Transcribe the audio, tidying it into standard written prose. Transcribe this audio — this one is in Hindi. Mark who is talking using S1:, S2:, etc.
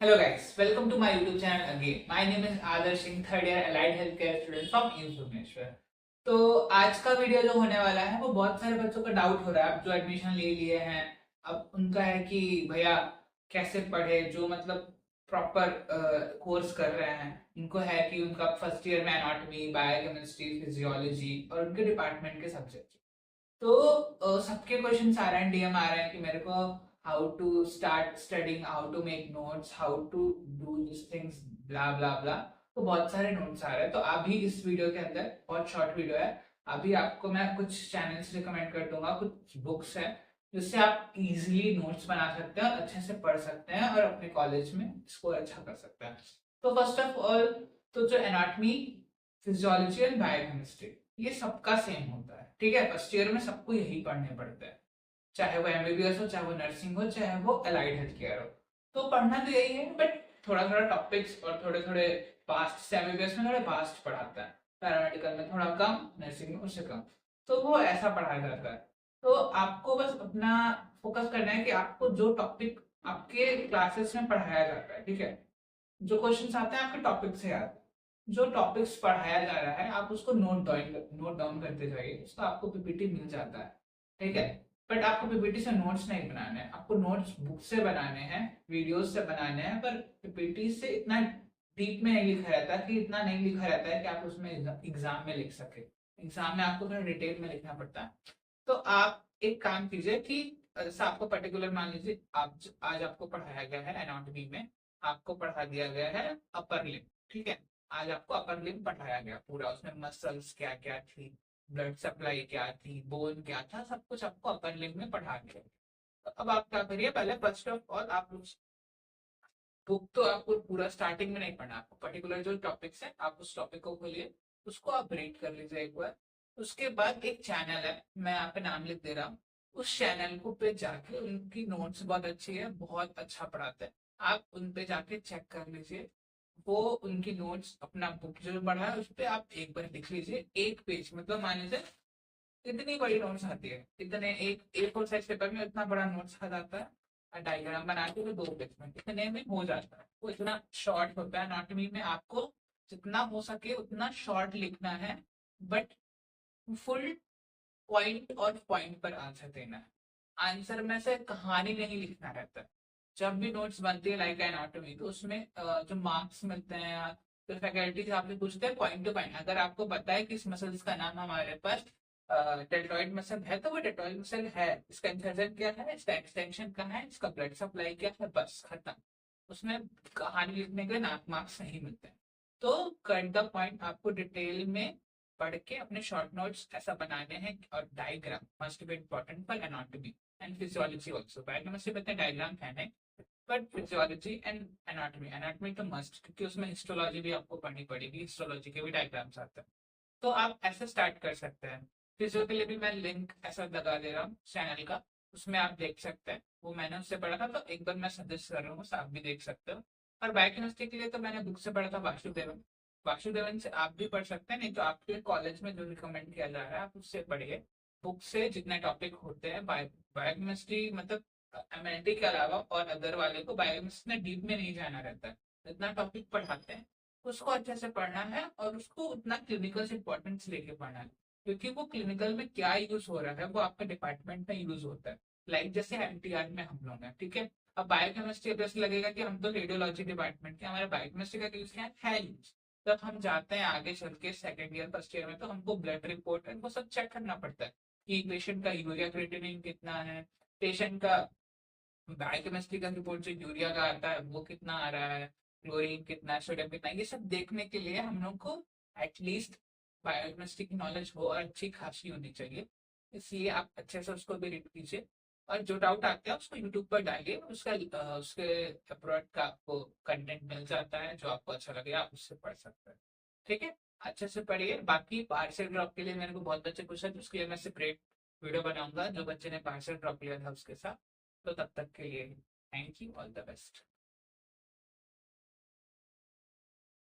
S1: Hello guys, welcome to my YouTube channel again. My name is Adarsh Singh, third year allied healthcare student from AIIMS Bhubaneswar. तो आज का वीडियो जो होने वाला है वो बहुत सारे बच्चों का डाउट हो रहा है। अब जो एडमिशन ले लिए हैं, अब उनका है कि भैया कैसे पढ़े, जो मतलब प्रॉपर कोर्स कर रहे हैं। इनको है कि उनका फर्स्ट ईयर में एनाटॉमी, बायोकेमिस्ट्री, फिजियोलॉजी और उनके डिपार्टमेंट के सब्जेक्ट। तो सबके क्वेश्चंस आ रहे हैं, डीएम आ रहे हैं कि मेरे को how to start studying, how to make notes, how to do this things, blah blah blah. तो बहुत सारे नोट्स आ रहे हैं। तो अभी इस वीडियो के अंदर, बहुत शॉर्ट वीडियो है, अभी आपको मैं कुछ चैनल्स रिकमेंड कर दूंगा, कुछ बुक्स है जिससे आप इजीली नोट्स बना सकते हैं और अच्छे से पढ़ सकते हैं और अपने कॉलेज में स्कोर अच्छा कर सकते हैं। तो फर्स्ट ऑफ ऑल, तो जो एनाटॉमी, फिजियोलॉजी एंड बायोकेमिस्ट्री, ये सबका सेम होता है। ठीक है, फर्स्ट ईयर में सबको यही पढ़ने पड़ते हैं, चाहे वो एमबीबीएस हो, चाहे वो नर्सिंग हो, चाहे वो अलाइड हेल्थ केयर हो। तो पढ़ना तो यही है, बट थोड़ा थोड़ा टॉपिक्स और थोड़े थोड़े पास्ट से, एमबीबीएस में थोड़े पास्ट पढ़ाता है, पैरामेडिकल में थोड़ा कम, नर्सिंग में उससे कम। तो वो ऐसा पढ़ाया जाता है। तो आपको बस अपना फोकस करना है कि आपको जो टॉपिक आपके क्लासेस में पढ़ाया जाता है, ठीक है, जो क्वेश्चंस आते हैं आपके टॉपिक से याद, जो टॉपिक्स पढ़ाया जा रहा है आप उसको नोट डाउन करते जाइए, उसका आपको पीपीटी मिल जाता है। ठीक है, बट आपको पीपीटी से नोट्स नहीं बनाने हैं, आपको नोट्स बुक से बनाने हैं, वीडियोस से बनाने हैं। पर पीपीटी से इतना डीप में नहीं लिखा रहता, कि इतना नहीं लिखा रहता है कि आप उसमें एग्जाम में लिख सके। एग्जाम में आपको थोड़ा डिटेल में लिखना पड़ता है। तो आप एक काम कीजिए कि जैसे आपको पर्टिकुलर, मान लीजिए आप आज आपको पढ़ाया गया है एनाटॉमी में, आपको पढ़ा दिया गया है अपर लिम्ब। ठीक है, आज आपको अपर लिम्ब पढ़ाया गया पूरा, उसमें मसल्स क्या क्या थी, ब्लड सप्लाई क्या थी, बोन क्या था, सब कुछ आपको अपर लिम्ब में पढ़ा दिया। तो अब आप क्या करिए, पहले फर्स्ट ऑफ ऑल आप उस बुक, तो आपको पूरा स्टार्टिंग में नहीं पढ़ना, आपको पर्टिकुलर जो टॉपिक्स है आप उस टॉपिक को खोलिए, उसको आप रीड कर लीजिए एक बार। उसके बाद एक चैनल है, मैं यहाँ पे नाम लिख दे रहा हूँ, उस चैनल को पे जाके, उनकी नोट्स बहुत अच्छी है, बहुत अच्छा पढ़ाते हैं, आप उन पे जाके चेक कर लीजिए। वो उनकी नोट्स, अपना बुक जो पढ़ा है उस पे आप एक बार लिख लीजिए, एक पेज, मतलब मान लीजिए इतनी बड़ी नोट्स आती है, इतने एक ए फोर साइज पेपर में इतना बड़ा नोट्स आ जाता है, और डायग्राम बना के वो 2 पेज में इतने में हो जाता है। वो इतना शॉर्ट होता है। एनाटॉमी में आपको जितना हो सके उतना शॉर्ट लिखना है, बट फुल पॉइंट और पॉइंट पर आंसर देना है। आंसर में से कहानी नहीं लिखना रहता है। जब भी नोट्स बनती है लाइक एनाटॉमी, तो उसमें जो मार्क्स मिलते हैं, तो फैकल्टीज आपसे पूछते हैं पॉइंट टू पॉइंट। अगर आपको पता है कि इस मसल्स का नाम हमारे पास डेल्टॉइड मसल है, तो वो डेल्टॉइड मसल है, इसका इंसर्जन क्या है, इसका एक्सटेंशन क्या है, इसका ब्लड सप्लाई क्या है, बस खत्म। उसमें कहानी लिखने के मार्क्स नहीं मिलते हैं। तो कट द पॉइंट, आपको डिटेल में पढ़ के अपने शॉर्ट नोट्स ऐसा बनाने हैं। और diagram must be important for anatomy and physiology also. Biochemistry में इतने डायग्राम है नहीं, but physiology and anatomy, anatomy तो मस्ट, क्योंकि उसमें हिस्टोलॉजी भी आपको पढ़नी पड़ेगी, हिस्टोलॉजी के भी डायग्राम्स आते हैं। तो आप ऐसे स्टार्ट कर सकते हैं। फिजियो के लिए भी मैं लिंक ऐसा लगा दे रहा हूँ चैनल का, उसमें आप देख सकते हैं, वो मैंने उससे पढ़ा था, तो एक बार मैं सजेस्ट कर रहा हूँ, आप भी देख सकते हो। और बायोकेमिस्ट्री के लिए तो मैंने बुक से पढ़ा था, वासुदेवन। वासुदेवन से आप भी पढ़ सकते हैं, नहीं तो आपके कॉलेज में जो रिकमेंड किया जा रहा है आप उससे पढ़िए। बुक से जितने टॉपिक होते हैं, बायोकेमिस्ट्री मतलब एमएलटी के अलावा और अदर वाले को बायोकेमिस्ट्री में डीप में नहीं जाना रहता है। जितना टॉपिक पढ़ाते हैं उसको अच्छे से पढ़ना है, और उसको उतना क्लिनिकल से इंपॉर्टेंस लेके पढ़ना है, क्योंकि वो क्लिनिकल में क्या यूज हो रहा है वो आपके डिपार्टमेंट में यूज होता है। लाइक जैसे एमटीआर में हम लोग हैं, ठीक है, अब बायोकेमिस्ट्री जैसे लगेगा कि हम तो रेडियोलॉजी डिपार्टमेंट के, हमारे बायोकेमिस्ट्री का यूज क्या है यूज। जब हम जाते हैं आगे चल के सेकेंड ईयर फर्स्ट ईयर में, तो हमको ब्लड रिपोर्ट वो सब चेक करना पड़ता है कि पेशेंट का यूरिया क्रिएटिनिन कितना है, पेशेंट का बायोकेमिस्ट्री का रिपोर्ट जो यूरिया का आता है वो कितना आ रहा है, क्लोरीन कितना है, सोडियम कितना है, ये सब देखने के लिए हम लोग को एटलीस्ट बायोकेमिस्ट्री की नॉलेज हो और अच्छी खासी होनी चाहिए। इसलिए आप अच्छे से उसको भी रीड कीजिए, और जो डाउट आते हैं उसको यूट्यूब पर डालिए, उसके अप्रोड का आपको कंटेंट मिल जाता है, जो आपको अच्छा लगे आप उससे पढ़ सकते हैं। ठीक है, अच्छे से पढ़िए। बाकी पार्सल ड्रॉप के लिए मेरे को बहुत बच्चे पूछा, तो उसके लिए मैं सेपरेट वीडियो बनाऊंगा, जो बच्चे ने पार्सल ड्रॉप लिया था उसके साथ। तो तब तक के लिए thank you, all the best.